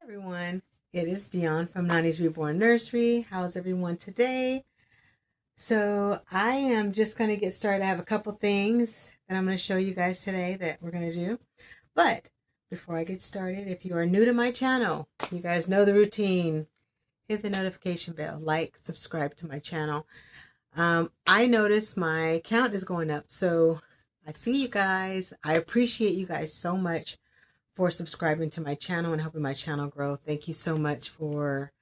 Everyone, it is Dion from 90s Reborn Nursery. How's everyone today? So I am just going to get started. I have a couple things that I'm going to show you guys today that we're going to do. But before I get started, if you are new to my channel, you guys know the routine. Hit the notification bell, like, subscribe to my channel. I notice my count is going up, so I see you guys. I appreciate you guys so much for subscribing to my channel and helping my channel grow. Thank you so much for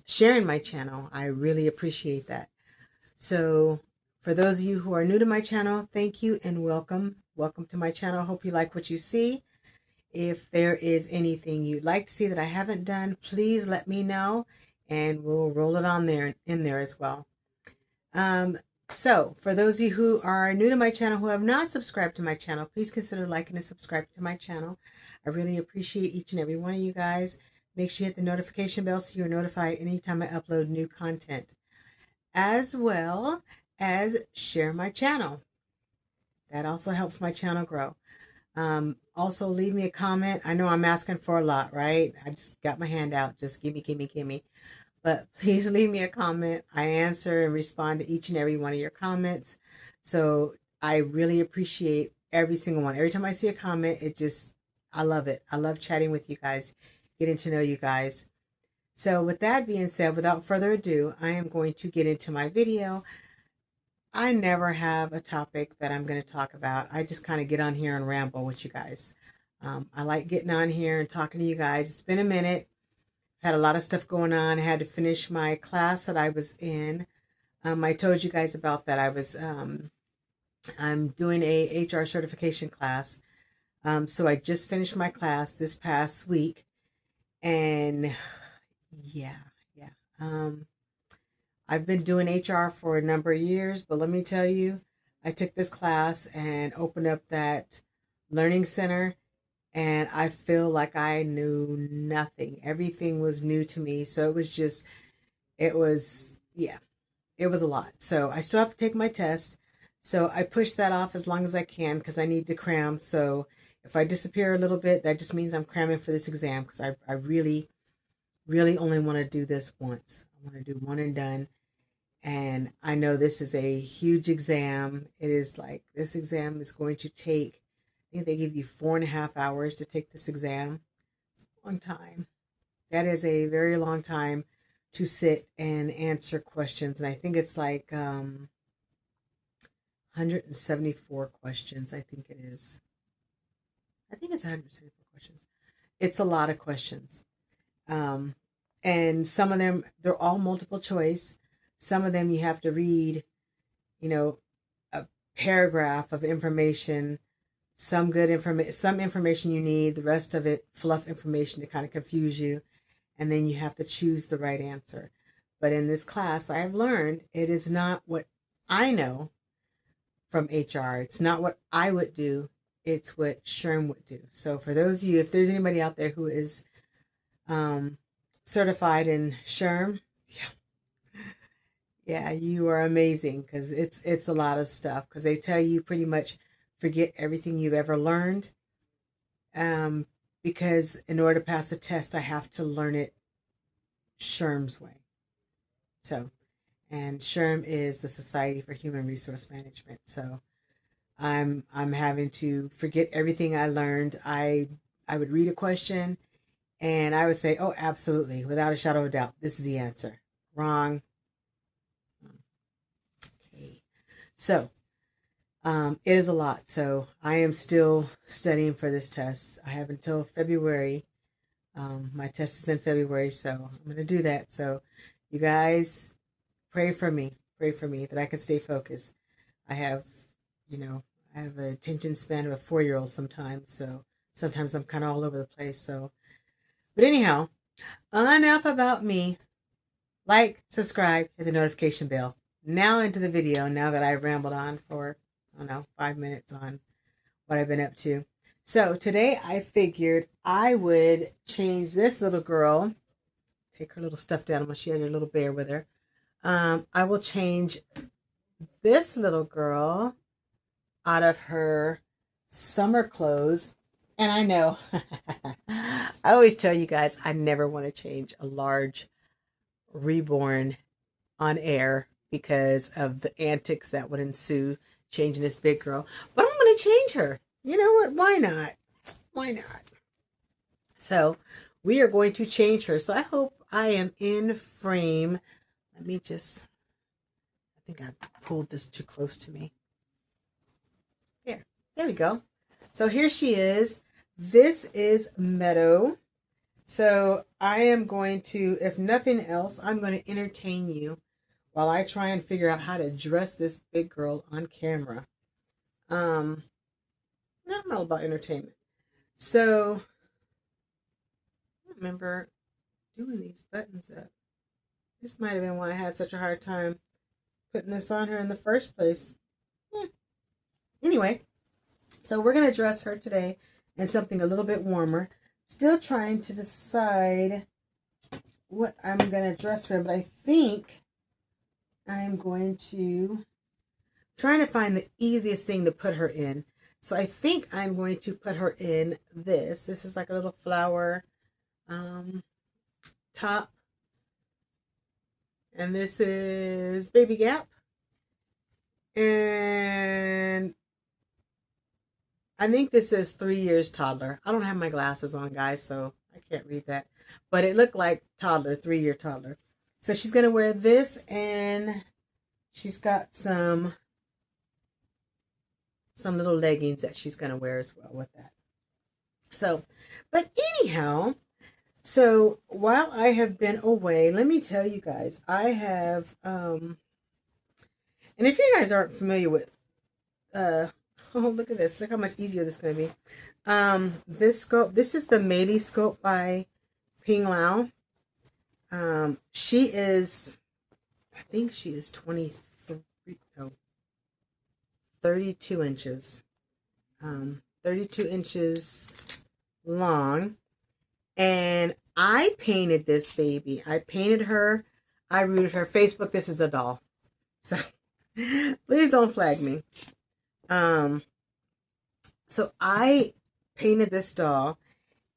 sharing my channel. I really appreciate that. So for those of you who are new to my channel, thank you and welcome. Welcome to my channel. Hope you like what you see. If there is anything you'd like to see that I haven't done, please let me know and we'll roll it on there in there as well. So for those of you who are new to my channel, who have not subscribed to my channel, please consider liking and subscribing to my channel. I really appreciate each and every one of you guys. Make sure you hit the notification bell so you're notified anytime I upload new content, as well as share my channel. That also helps my channel grow. Also leave me a comment. I know I'm asking for a lot, right? I just got my hand out. Just gimme. But please leave me a comment. I answer and respond to each and every one of your comments. So I really appreciate every single one. Every time I see a comment, I love it. I love chatting with you guys, getting to know you guys. So with that being said, without further ado, I am going to get into my video. I never have a topic that I'm going to talk about. I just kind of get on here and ramble with you guys. I like getting on here and talking to you guys. It's been a minute. Had a lot of stuff going on. I had to finish my class that I was in. I told you guys about that. I'm doing a HR certification class. So I just finished my class this past week, and yeah. I've been doing HR for a number of years, but let me tell you, I took this class and opened up that learning center. And I feel like I knew nothing. Everything was new to me. So it was a lot. So I still have to take my test. So I push that off as long as I can because I need to cram. So if I disappear a little bit, that just means I'm cramming for this exam because I really, really only want to do this once. I want to do one and done. And I know this is a huge exam. It is like, this exam is going to take, I think they give you 4.5 hours to take this exam. It's a long time. That is a very long time to sit and answer questions. And I think it's like 174 questions. I think it is. I think it's 174 questions. It's a lot of questions. And some of them, they're all multiple choice. Some of them you have to read, a paragraph of information. Some good information, some information you need, the rest of it fluff information to kind of confuse you, and then you have to choose the right answer. But in this class, I have learned it is not what I know from HR. It's not what I would do. It's what SHRM would do. So for those of you, if there's anybody out there who is certified in SHRM, yeah, you are amazing because it's a lot of stuff because they tell you pretty much forget everything you've ever learned, because in order to pass the test, I have to learn it SHRM's way. So, and SHRM is the Society for Human Resource Management. So I'm having to forget everything I learned. I would read a question and I would say, oh, absolutely, without a shadow of a doubt, this is the answer. Wrong. Okay. So it is a lot. So I am still studying for this test. I have until February. My test is in February, so I'm going to do that. So you guys pray for me that I can stay focused. I have an attention span of a 4-year-old sometimes. So sometimes I'm kind of all over the place. So, but anyhow, enough about me. Like, subscribe, hit the notification bell. Now into the video, now that I've rambled on for 5 minutes on what I've been up to. So today I figured I would change this little girl, take her little stuffed animal. She has her little bear with her. I will change this little girl out of her summer clothes. And I know, I always tell you guys, I never want to change a large reborn on air because of the antics that would ensue changing this big girl. But I'm going to change her. You know what? Why not? Why not? So we are going to change her. So I hope I am in frame. Let me just, I think I pulled this too close to me. There we go. So here she is. This is Meadow. So I am going to, if nothing else, I'm going to entertain you while I try and figure out how to dress this big girl on camera. I'm all about entertainment. So I don't remember doing these buttons up. This might have been why I had such a hard time putting this on her in the first place. Anyway, so we're going to dress her today in something a little bit warmer. Still trying to decide what I'm going to dress her in, but I think I'm going to trying to find the easiest thing to put her in. So I think I'm going to put her in this. This is like a little flower top. And this is Baby Gap. And I think this is 3 years toddler. I don't have my glasses on, guys, so I can't read that. But it looked like toddler, 3-year toddler. So she's going to wear this, and she's got some little leggings that she's going to wear as well with that. So, but anyhow, so while I have been away, let me tell you guys, I have, and if you guys aren't familiar with, oh, look at this. Look how much easier this is going to be. This scope, this is the Meadow scope by Ping Lao. She is, I think she is 32 inches. 32 inches long. And I painted this baby. I painted her. I rooted her. Facebook, this is a doll. So please don't flag me. So I painted this doll,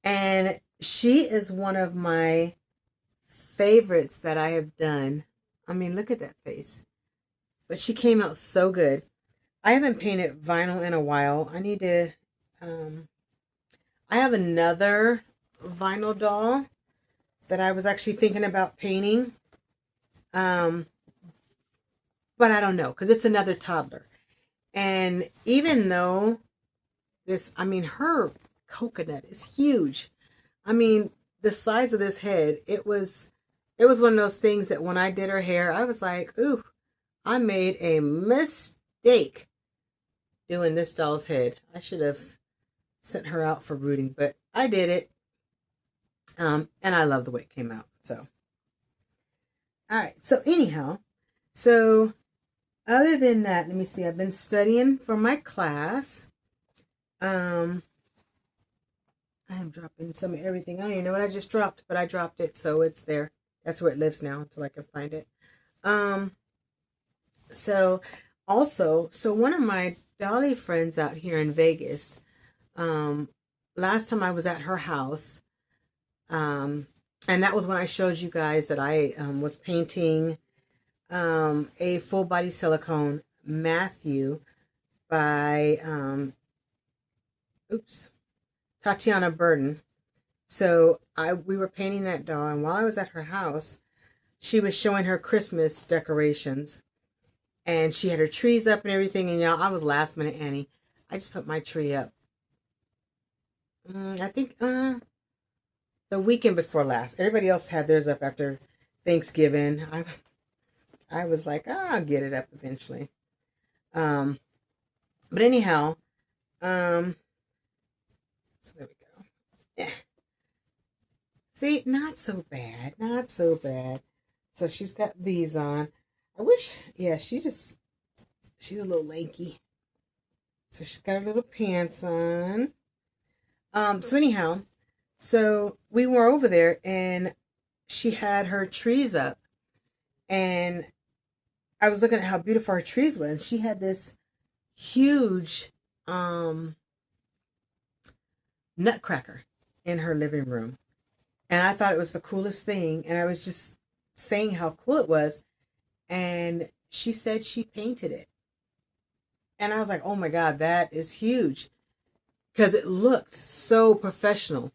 and she is one of my favorites that I have done. I mean, look at that face. But she came out so good. I haven't painted vinyl in a while. I need to, I have another vinyl doll that I was actually thinking about painting. But I don't know, because it's another toddler. And even though this, I mean, her coconut is huge. I mean, the size of this head, it was one of those things that when I did her hair, I was like, ooh, I made a mistake doing this doll's head. I should have sent her out for rooting, but I did it. And I love the way it came out. So, all right. So anyhow, so other than that, let me see. I've been studying for my class. I am dropping some of everything. I don't even know what I just dropped, but I dropped it, so it's there. That's where it lives now until I can find it. So also, so one of my dolly friends out here in Vegas, last time I was at her house, and that was when I showed you guys that I was painting a full body silicone Matthew by Tatiana Burden. So we were painting that doll, and while I was at her house, she was showing her Christmas decorations, and she had her trees up and everything. And y'all, I was last minute Annie. I just put my tree up. I think the weekend before last. Everybody else had theirs up after Thanksgiving. I was like, I'll get it up eventually. But anyhow, so there we go. Yeah. See, not so bad. Not so bad. So she's got these on. I wish, yeah, she's a little lanky. So she's got her little pants on. So anyhow, so we were over there, and she had her trees up, and I was looking at how beautiful her trees were, and she had this huge nutcracker in her living room. And I thought it was the coolest thing. And I was just saying how cool it was. And she said she painted it. And I was like, oh my God, that is huge. Because it looked so professional.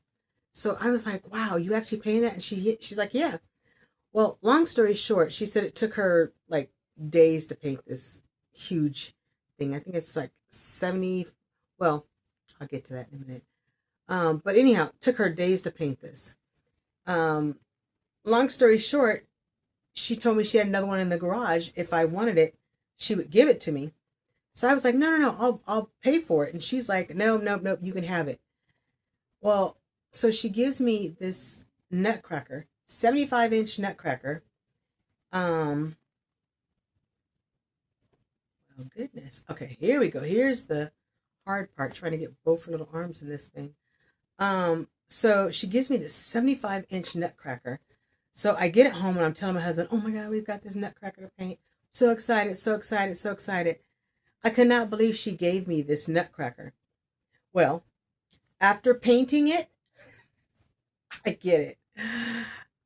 So I was like, wow, you actually painted that? And she's like, yeah. Well, long story short, she said it took her like days to paint this huge thing. I think it's like 70. Well, I'll get to that in a minute. But anyhow, it took her days to paint this. Long story short, she told me she had another one in the garage. If I wanted it, she would give it to me. So I was like, no, I'll pay for it. And she's like, no, you can have it. Well, so she gives me this nutcracker, 75-inch nutcracker. Oh goodness. Okay, here we go. Here's the hard part, trying to get both her little arms in this thing. So she gives me this 75-inch nutcracker. So I get it home and I'm telling my husband, oh my God, we've got this nutcracker to paint. So excited, so excited, so excited. I could not believe she gave me this nutcracker. Well, after painting it, I get it.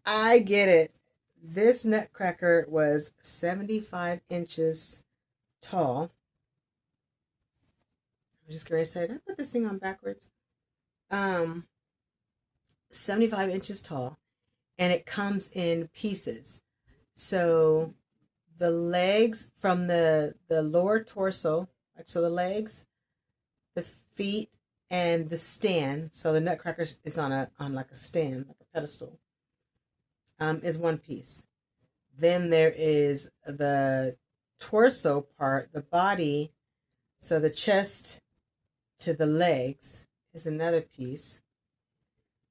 I get it. This nutcracker was 75 inches tall. I was just going to say, did I put this thing on backwards? 75 inches tall, and it comes in pieces. So the legs from the lower torso, so the legs, the feet, and the stand. So the nutcracker is on like a stand, like a pedestal. Is one piece. Then there is the torso part, the body. So the chest to the legs is another piece.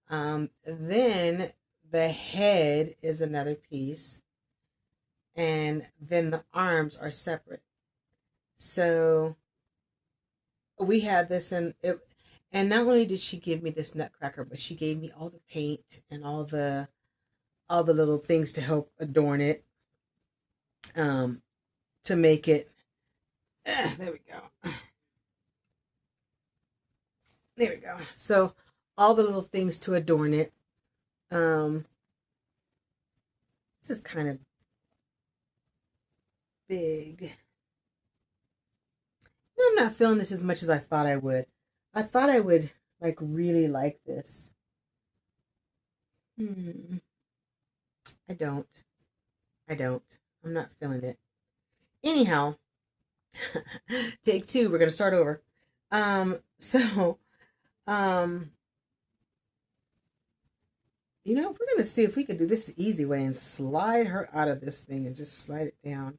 Then the head is another piece. And then the arms are separate. So we had this, and not only did she give me this nutcracker, but she gave me all the paint and all the little things to help adorn it, to make it. There we go. There we go. So all the little things to adorn it. This is kind of big. No, I'm not feeling this as much as I thought I would. I thought I would like really like this. I don't. I'm not feeling it. Anyhow, take two. We're gonna start over. We're gonna see if we can do this the easy way and slide her out of this thing and just slide it down.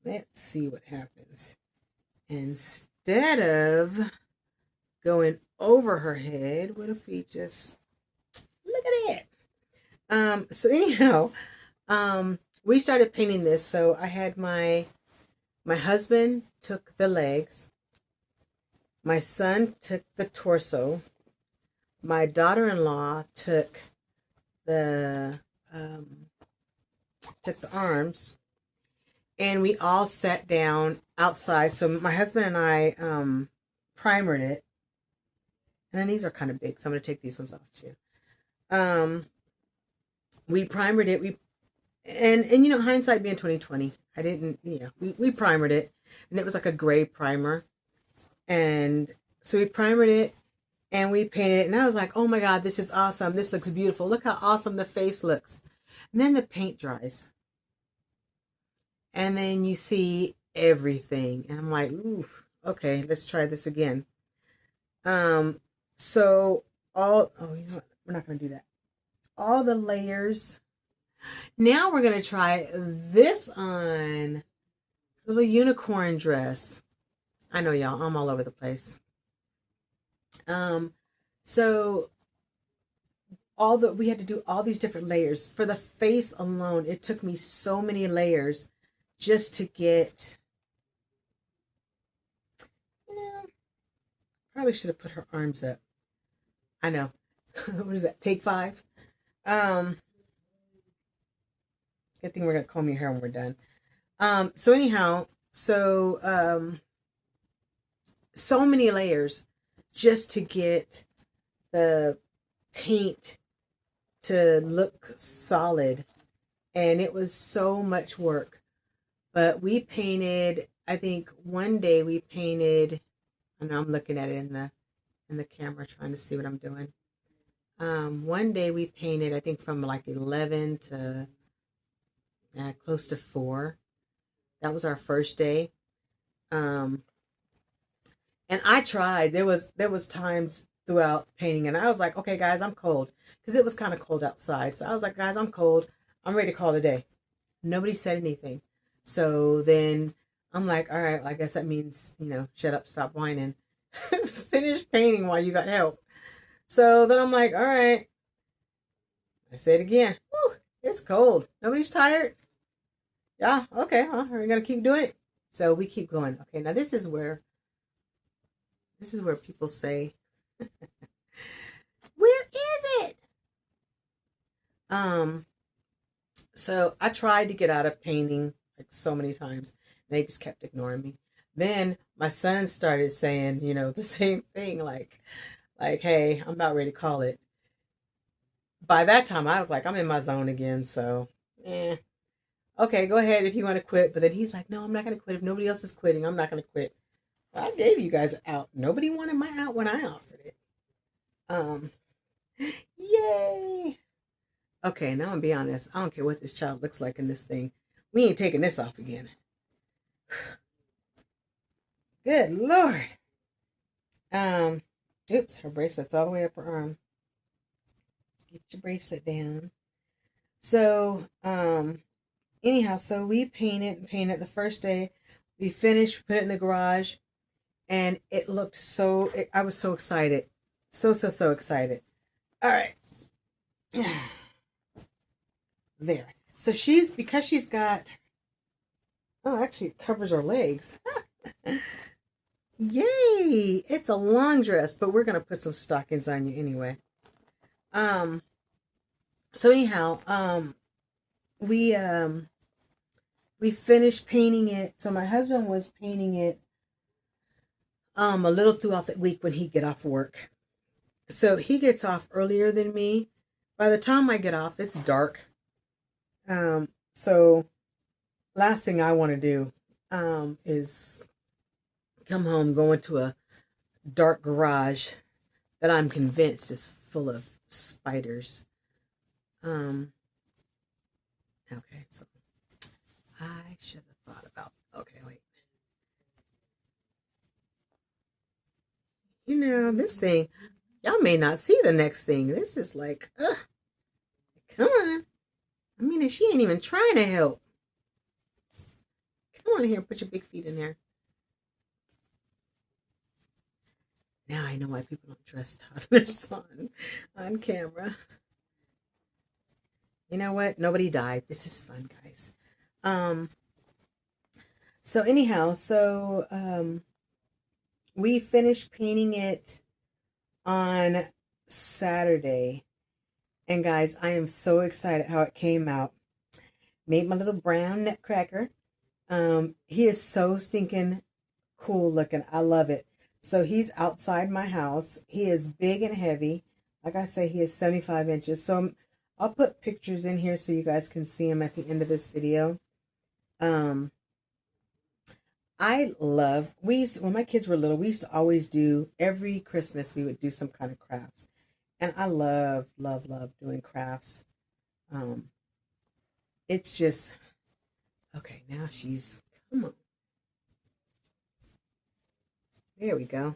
Let's see what happens. Instead of going over her head, what if we just look at it? So anyhow, we started painting this. So I had my husband took the legs, my son took the torso, my daughter-in-law took the arms, and we all sat down outside. So my husband and I primered it. And then these are kind of big, so I'm going to take these ones off too. We primered it. And hindsight being 2020, I didn't, we primered it, and it was like a gray primer. And so we primered it and we painted it, and I was like, oh my God, this is awesome. This looks beautiful. Look how awesome the face looks. And then the paint dries. And then you see everything. And I'm like, ooh, okay, let's try this again. So we're not going to do that. All the layers. Now we're going to try this on. A little unicorn dress. I know, y'all, I'm all over the place. So we had to do all these different layers. For the face alone, it took me so many layers just to get, probably should have put her arms up. I know. What is that? Take 5. Good thing we're going to comb your hair when we're done. So anyhow, so many layers just to get the paint to look solid, and it was so much work. But we painted, I think one day we painted, I know I'm looking at it in the camera trying to see what I'm doing. One day we painted, I think from like 11 to close to 4. That was our first day. Um, and I tried. There was times throughout painting, and I was like, okay, guys, I'm cold because it was kind of cold outside. So I was like, guys, I'm cold. I'm ready to call it a day. Nobody said anything. So then I'm like, all right, well, I guess that means, shut up, stop whining, finish painting while you got help. So then I'm like, all right. I say it again. Whew, it's cold. Nobody's tired. Yeah, okay. Well, are we gonna keep doing it? So we keep going. Okay, now this is where people say, where is it? So I tried to get out of painting like so many times. And they just kept ignoring me. Then my son started saying, the same thing, like, hey, I'm about ready to call it. By that time I was like, I'm in my zone again, so okay, go ahead if you want to quit. But then he's like, no, I'm not gonna quit. If nobody else is quitting, I'm not gonna quit. I gave you guys out. Nobody wanted my out when I offered it. Um, yay. Okay, now I'm gonna be honest. I don't care what this child looks like in this thing. We ain't taking this off again. Good Lord. Oops, her bracelet's all the way up her arm. Let's get your bracelet down. So, anyhow, so we painted the first day. We finished, put it in the garage, and it looked I was so excited. So excited. All right. There. So because she's got, oh, actually it covers her legs. Yay! It's a long dress, but we're gonna put some stockings on you anyway. So anyhow, we finished painting it. So my husband was painting it a little throughout the week when he get off work. So he gets off earlier than me. By the time I get off, it's dark. So last thing I want to do is come home, go into a dark garage that I'm convinced is full of spiders. Okay, so I should have thought about, okay, wait. This thing, y'all may not see the next thing. This is like, come on. I mean, she ain't even trying to help. Come on here, put your big feet in there. Now I know why people don't dress toddlers on camera. You know what? Nobody died. This is fun, guys. So anyhow, we finished painting it on Saturday. And guys, I am so excited how it came out. Made my little brown nutcracker. He is so stinking cool looking. I love it. So he's outside my house. He is big and heavy. Like I say, he is 75 inches. So I'll put pictures in here so you guys can see him at the end of this video. When my kids were little, we used to always do, every Christmas, we would do some kind of crafts. And I love doing crafts. It's just, okay, now come on. There we go.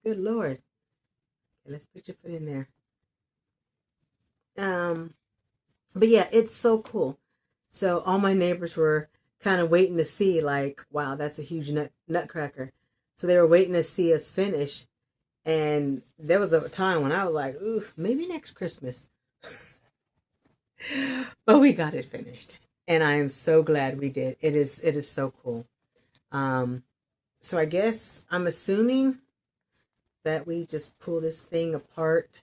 Good Lord. Okay, let's put your foot in there. But yeah, it's so cool. So all my neighbors were kind of waiting to see, like, wow, that's a huge nutcracker. So they were waiting to see us finish. And there was a time when I was like, ooh, maybe next Christmas. But we got it finished. And I am so glad we did. It is so cool. So I guess I'm assuming that we just pull this thing apart,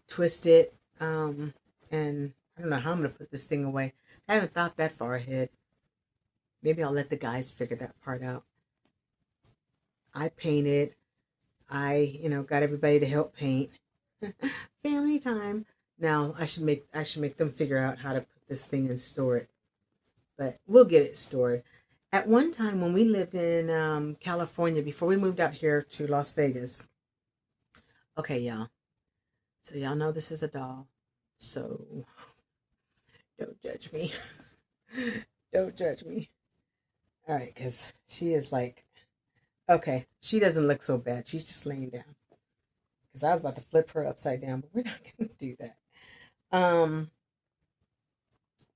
twist it, and I don't know how I'm going to put this thing away. I I haven't thought that far ahead. Maybe I'll let the guys figure that part out. I painted. I, got everybody to help paint. Family time. Now I should make them figure out how to put this thing and store it. But we'll get it stored. At one time when we lived in California, before we moved out here to Las Vegas. Okay, y'all. So y'all know this is a doll. So don't judge me. Don't judge me. All right, because she is like, okay, she doesn't look so bad. She's just laying down. Because I was about to flip her upside down, but we're not going to do that.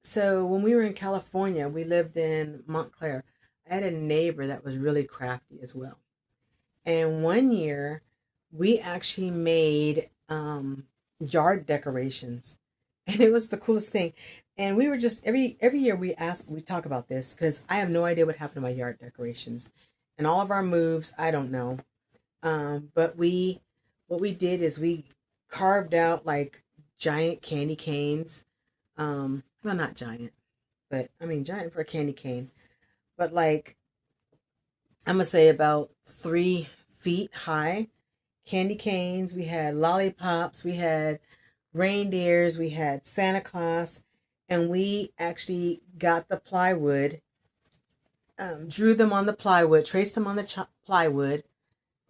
So when we were in California, we lived in Montclair. I had a neighbor that was really crafty as well. And one year, we actually made yard decorations, and it was the coolest thing. And we were just every year we talk about this because I have no idea what happened to my yard decorations and all of our moves. I don't know, but what we did is we carved out like giant candy canes. Well, not giant, but I mean giant for a candy cane, but like I'm gonna say about 3 feet high candy canes. We had lollipops. We had reindeers. We had Santa Claus. And we actually got the plywood, drew them on the plywood, traced them on the plywood,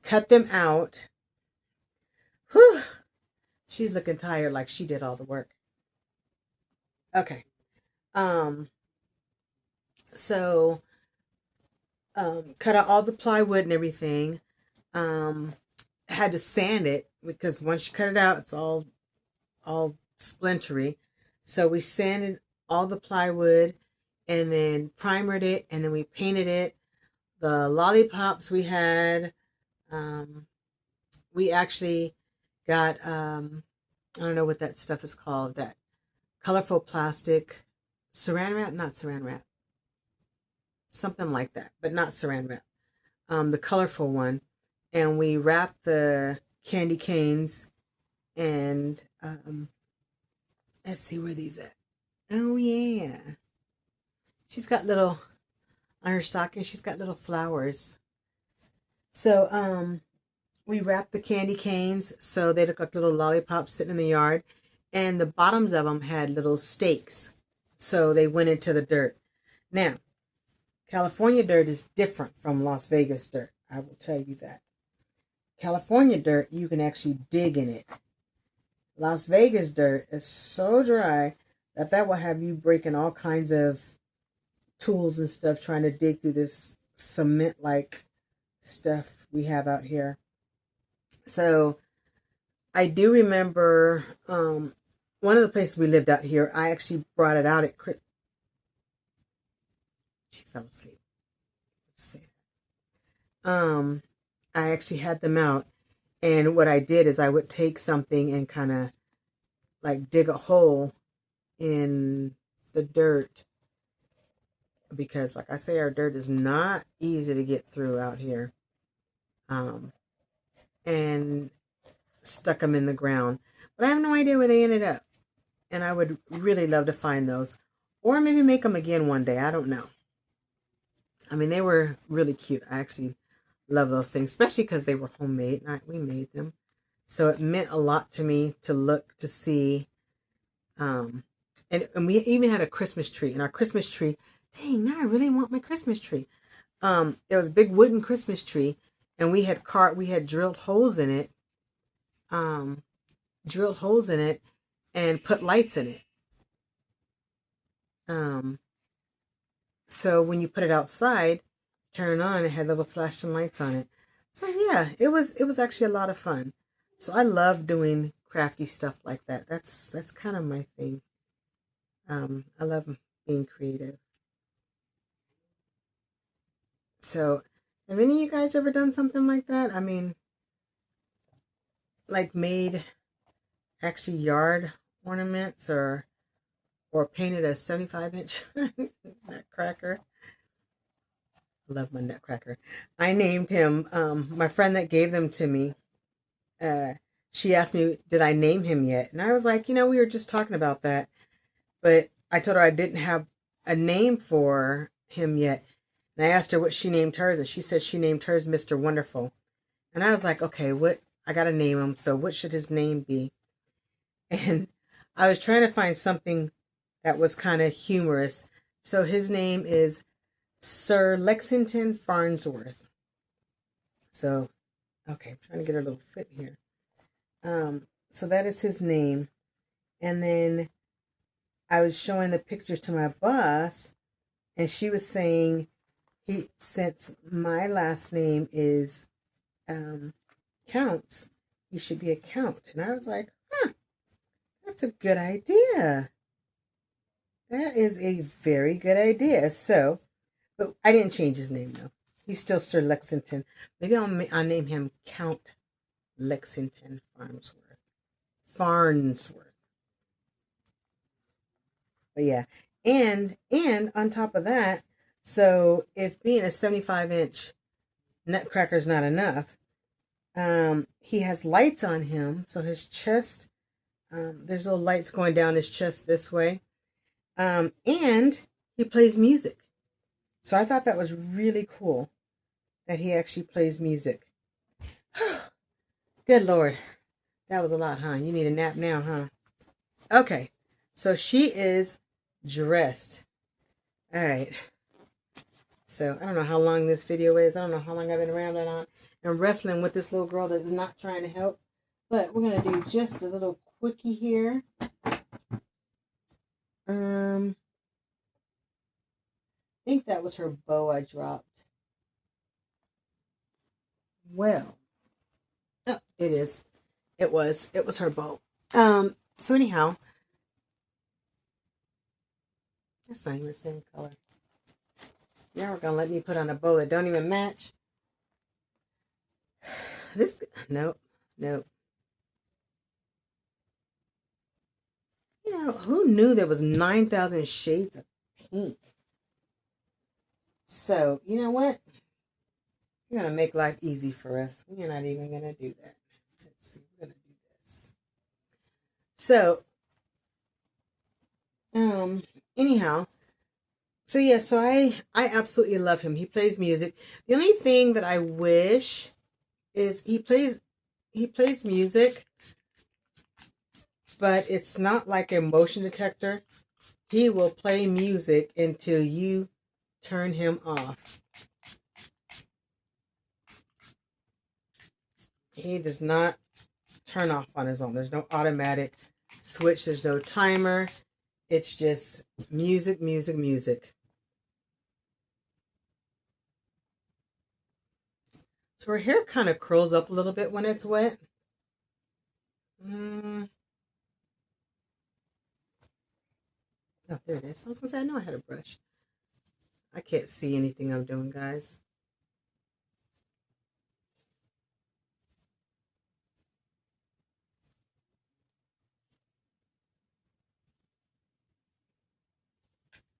cut them out. Whew. She's looking tired like she did all the work. Okay. So, cut out all the plywood and everything. Had to sand it because once you cut it out, it's all splintery. So we sanded all the plywood and then primered it, and then we painted it. The lollipops we had, we actually got, I don't know what that stuff is called, that colorful plastic, saran wrap, not saran wrap, something like that, but not saran wrap, the colorful one. And we wrapped the candy canes and, let's see where these at. Oh yeah. She's got little, on her stocking, she's got little flowers. So, we wrapped the candy canes so they look like little lollipops sitting in the yard. And the bottoms of them had little stakes. So they went into the dirt. Now, California dirt is different from Las Vegas dirt. I will tell you that. California dirt, you can actually dig in it. Las Vegas dirt is so dry that will have you breaking all kinds of tools and stuff trying to dig through this cement-like stuff we have out here. So I do remember one of the places we lived out here, I actually brought it out at she fell asleep. Say that. I actually had them out. And what I did is I would take something and kind of like dig a hole in the dirt. Because like I say, our dirt is not easy to get through out here. And stuck them in the ground. But I have no idea where they ended up. And I would really love to find those. Or maybe make them again one day. I don't know. I mean, they were really cute. I actually love those things, especially because they were homemade. We made them. So it meant a lot to me to look, to see. And we even had a Christmas tree. And our Christmas tree, dang, now I really want my Christmas tree. It was a big wooden Christmas tree. And we had drilled holes in it. And put lights in it. So when you put it outside, turn it on, it had little flashing lights on it. So yeah, it was actually a lot of fun. So I love doing crafty stuff like that. That's kind of my thing. I love being creative. So have any of you guys ever done something like that? I mean, like made actually yard ornaments or painted a 75-inch nutcracker. I love my nutcracker. I named him, my friend that gave them to me, she asked me, did I name him yet? And I was like, we were just talking about that. But I told her I didn't have a name for him yet. And I asked her what she named hers, and she said she named hers Mr. Wonderful. And I was like, okay, what? I got to name him. So what should his name be? And I was trying to find something that was kind of humorous. So his name is Sir Lexington Farnsworth. So, okay, I'm trying to get a little fit here. So that is his name. And then I was showing the pictures to my boss, and she was saying, since my last name is Counts, he should be a Count. And I was like, huh, that's a good idea. That is a very good idea. So, but I didn't change his name though. He's still Sir Lexington. Maybe I'll name him Count Lexington Farnsworth. But yeah, and on top of that, so if being a 75-inch nutcracker is not enough, he has lights on him. So his chest, there's little lights going down his chest this way, and he plays music. So I thought that was really cool that he actually plays music. Good Lord. That was a lot, huh? You need a nap now, huh? Okay. So she is dressed. All right. So I don't know how long this video is. I don't know how long I've been rambling on and wrestling with this little girl that is not trying to help. But we're going to do just a little quickie here. I think that was her bow I dropped. Well, oh, it is. It was her bow. So anyhow, that's not even the same color. Now we're gonna let me put on a bow that don't even match. This, nope. You know, who knew there was 9,000 shades of pink? So, you know what? We're gonna make life easy for us. We're not even gonna do that. Let's see, we're gonna do this. So, anyhow, so yeah, so I absolutely love him. He plays music. The only thing that I wish is he plays music, but it's not like a motion detector. He will play music until you turn him off. He does not turn off on his own. There's no automatic switch. There's no timer. It's just music, music, music. So her hair kind of curls up a little bit when it's wet. Oh, there it is. I was going to say, I know I had a brush. I can't see anything I'm doing, guys.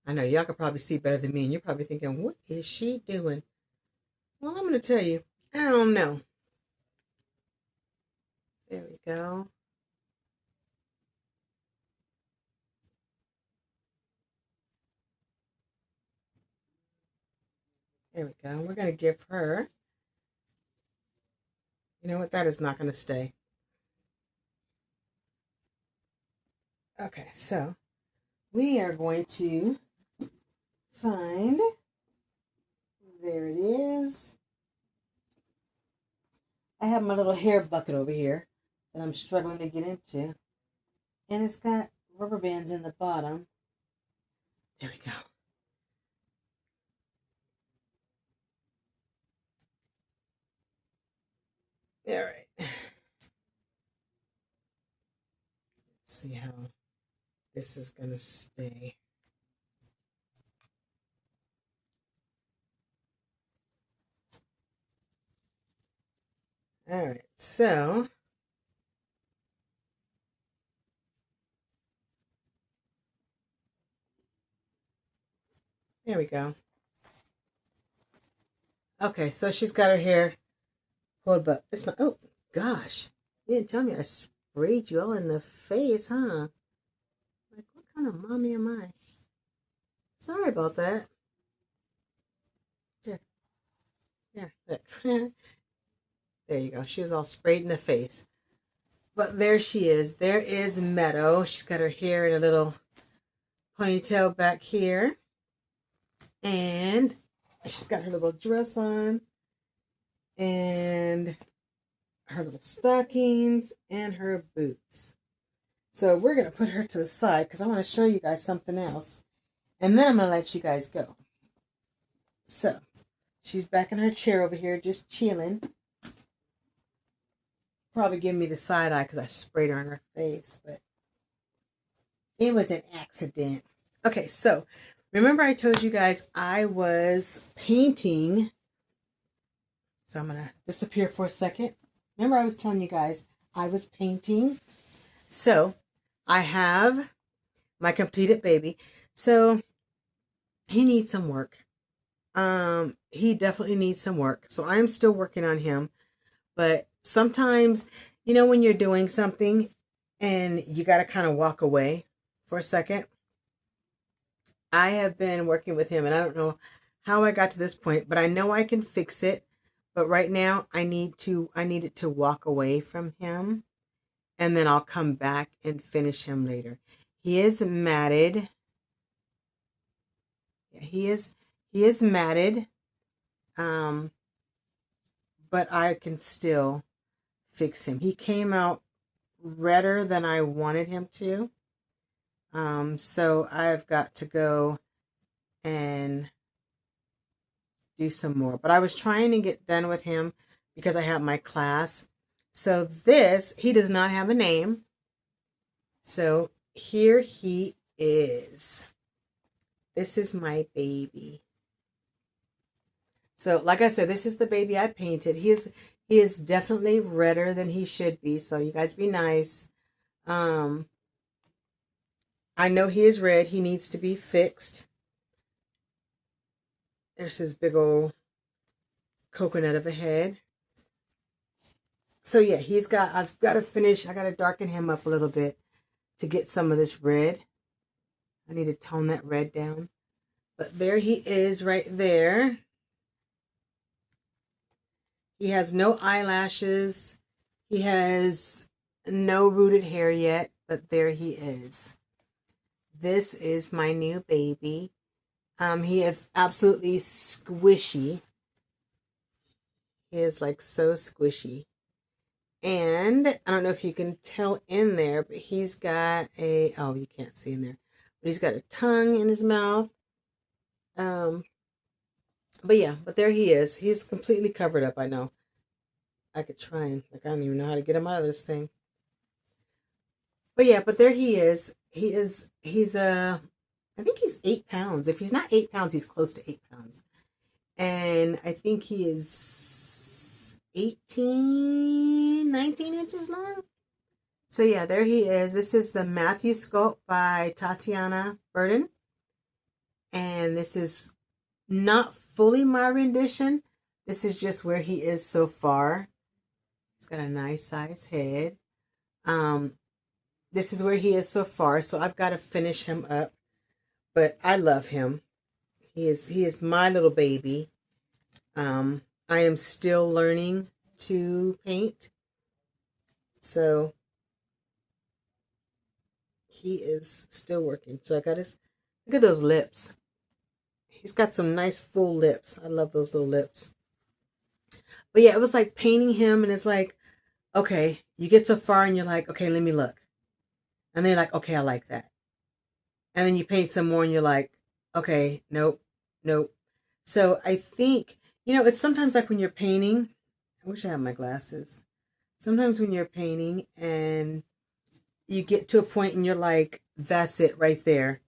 I know y'all could probably see better than me, and you're probably thinking, what is she doing? Well, I'm going to tell you, I don't know. There we go. There we go. We're going to give her, you know what, that is not going to stay. Okay, so we are going to find, there it is. I have my little hair bucket over here that I'm struggling to get into. And it's got rubber bands in the bottom. There we go. All right. Let's see how this is going to stay. All right, so there we go. Okay, so she's got her hair pulled, but it's not. Oh gosh, you didn't tell me I sprayed you all in the face, huh? Like, what kind of mommy am I? Sorry about that. Here, here, look. There you go. She was all sprayed in the face. But there she is. There is Meadow. She's got her hair in a little ponytail back here. And she's got her little dress on. And her little stockings and her boots. So we're going to put her to the side because I want to show you guys something else. And then I'm going to let you guys go. So she's back in her chair over here just chilling. Probably giving me the side eye because I sprayed her on her face. But it was an accident. Okay, so remember I told you guys I was painting. So I'm going to disappear for a second. Remember I was telling you guys I was painting. So I have my completed baby. So he needs some work. He definitely needs some work. So I'm still working on him. But sometimes, you know, when you're doing something and you got to kind of walk away for a second. I have been working with him and I don't know how I got to this point, but I know I can fix it. But right now I needed to walk away from him and then I'll come back and finish him later. He is matted. He is matted. But I can still fix him. He came out redder than I wanted him to. So I've got to go and do some more. But I was trying to get done with him because I have my class. So this, he does not have a name. So here he is. This is my baby. So like I said, this is the baby I painted. He is definitely redder than he should be. So you guys be nice. I know he is red. He needs to be fixed. There's his big old coconut of a head. So yeah, I've got to finish. I got to darken him up a little bit to get some of this red. I need to tone that red down. But there he is right there. He has no eyelashes. He has no rooted hair yet, but there he is. This is my new baby. He is absolutely squishy. He is like so squishy. And I don't know if you can tell in there, but he's got you can't see in there, but he's got a tongue in his mouth. But yeah, but there he is. He's completely covered up. I know. I could try and I don't even know how to get him out of this thing. But yeah, but there he is. He's I think he's 8 pounds. If he's not 8 pounds, he's close to 8 pounds. And I think he is 19 inches long. So yeah, there he is. This is the Matthew sculpt by Tatiana Burden. And this is not fully my rendition. This is just where he is so far. He's got a nice size head. This is where he is so far. So I've got to finish him up. But I love him. He is my little baby. I am still learning to paint. So he is still working. So I got his, look at those lips. He's got some nice full lips. I love those little lips. But yeah, it was like painting him and it's like, okay, you get so far and you're like, okay, let me look. And then you're like, okay, I like that. And then you paint some more and you're like, okay, nope. So I think, it's sometimes like when you're painting, I wish I had my glasses. Sometimes when you're painting and you get to a point and you're like, that's it right there.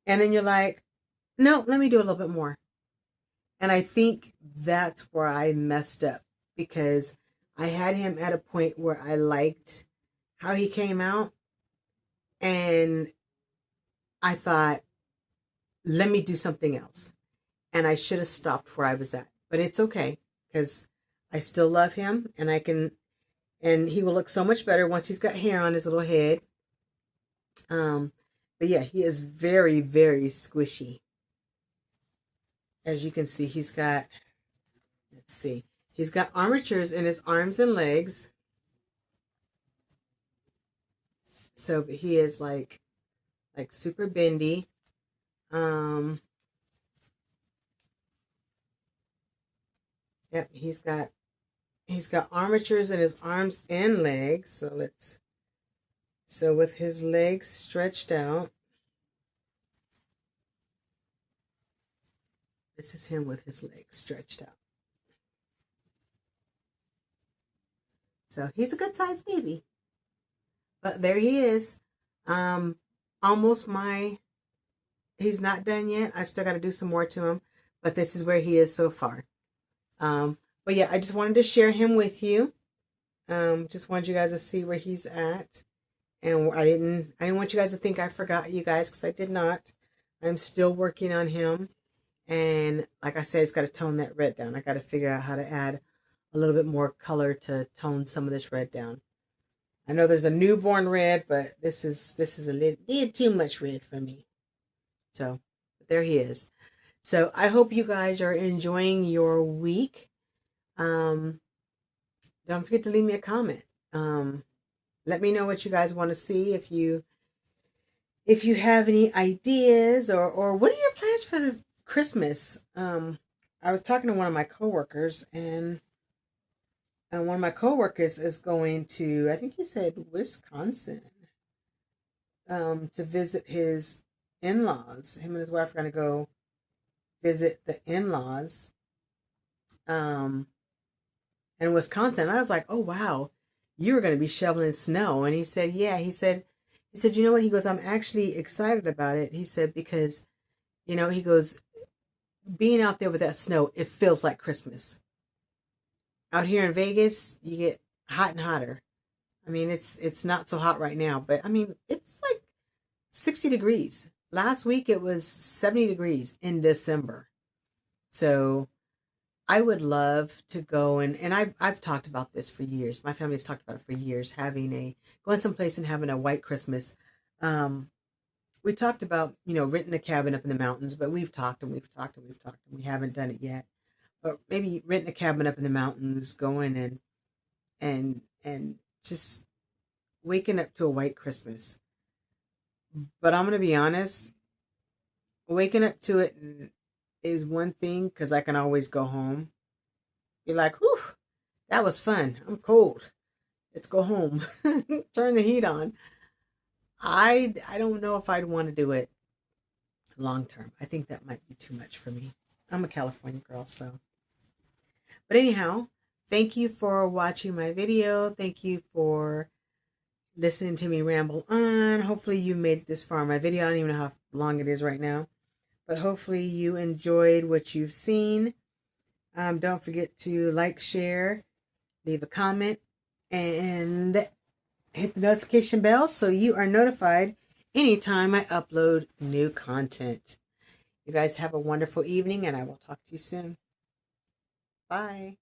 And then you're like, no, let me do a little bit more. And I think that's where I messed up because I had him at a point where I liked how he came out. And I thought, let me do something else. And I should have stopped where I was at. But it's okay because I still love him and and he will look so much better once he's got hair on his little head. But yeah, he is very, very squishy. As you can see, let's see, he's got armatures in his arms and legs. So he is like super bendy. Yep, he's got armatures in his arms and legs. So with his legs stretched out, this is him with his legs stretched out. So he's a good sized baby. But there he is. Almost he's not done yet. I've still got to do some more to him, but this is where he is so far. But yeah, I just wanted to share him with you. Just wanted you guys to see where he's at. And I didn't want you guys to think I forgot you guys, because I did not. I'm still working on him. And like I said, it's got to tone that red down. I got to figure out how to add a little bit more color to tone some of this red down. I know there's a newborn red, but this is a little too much red for me. So there he is. So I hope you guys are enjoying your week. Don't forget to leave me a comment. Let me know what you guys want to see. If you have any ideas, or what are your plans for the Christmas? I was talking to one of my coworkers, and one of my coworkers is going to, I think he said Wisconsin, to visit his in-laws. Him and his wife are going to go visit the in-laws in Wisconsin. I was like, oh wow, you were going to be shoveling snow. And he said, yeah. He said, you know what? He goes, I'm actually excited about it. He said, because, he goes, being out there with that snow, it feels like Christmas. Out here in Vegas, you get hot and hotter. I mean, it's not so hot right now, but I mean, it's like 60 degrees. Last week it was 70 degrees in December. So I would love to go, and I've talked about this for years. My family's talked about it for years, going someplace and having a white Christmas. We talked about, renting a cabin up in the mountains, but we've talked and we've talked and we've talked and we haven't done it yet. But maybe renting a cabin up in the mountains, going and just waking up to a white Christmas. But I'm going to be honest, waking up to it is one thing, because I can always go home. Be like, whew, that was fun. I'm cold. Let's go home. Turn the heat on. I don't know if I'd want to do it long term. I think that might be too much for me. I'm a California girl, so. But anyhow, thank you for watching my video. Thank you for listening to me ramble on. Hopefully you made it this far in my video. I don't even know how long it is right now, but hopefully you enjoyed what you've seen. Don't forget to like, share, leave a comment, and hit the notification bell so you are notified anytime I upload new content. You guys have a wonderful evening, and I will talk to you soon. Bye.